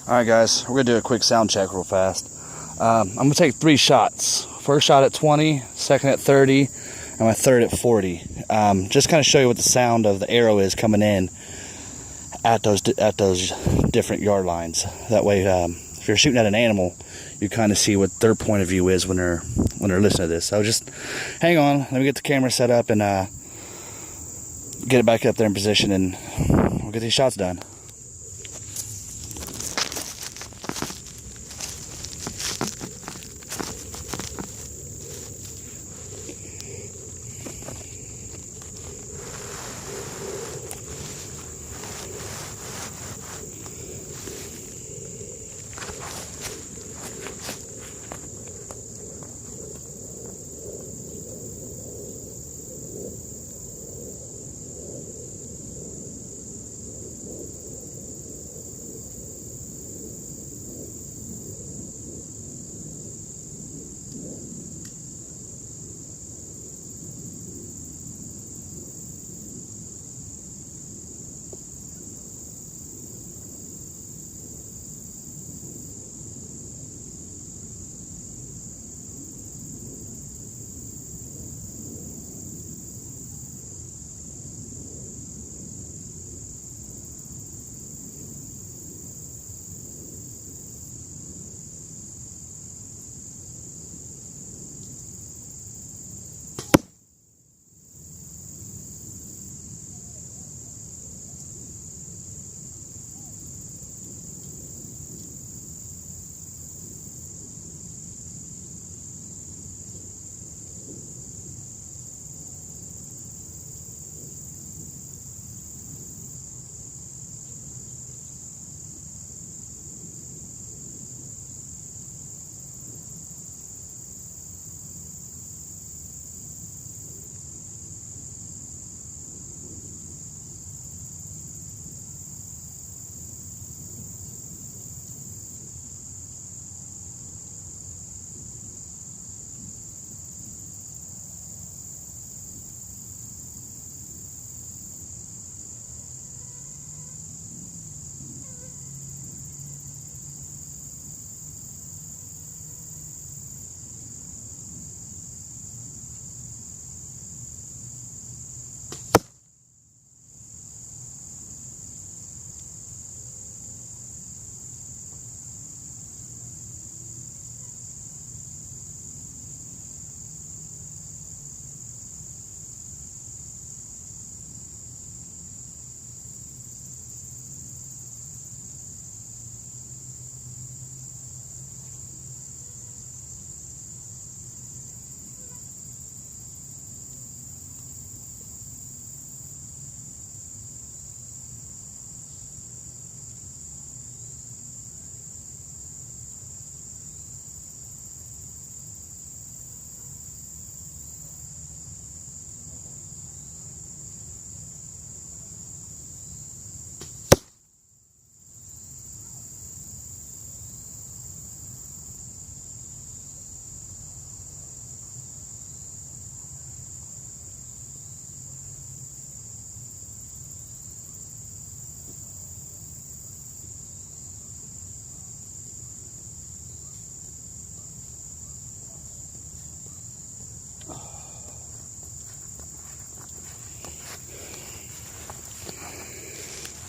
Alright guys, we're going to do a quick sound check real fast. I'm going to take 3 shots. First shot at 20, second at 30, and my third at 40. Just kind of show you what the sound of the arrow is coming in at those different yard lines. That way, if you're shooting at an animal, you kind of see what their point of view is when they're listening to this. So just hang on, let me get the camera set up and get it back up there in position, and we'll get these shots done.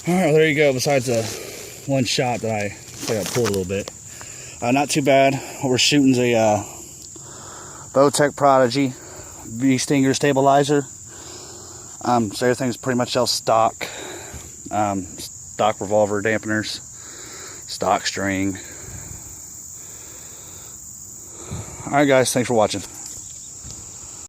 Alright, well, there you go. Besides the one shot that I pulled a little bit. Not too bad. What we're shooting is a Bowtech Prodigy bee stinger stabilizer. So everything's pretty much all stock. Stock revolver dampeners, stock string. Alright guys, thanks for watching.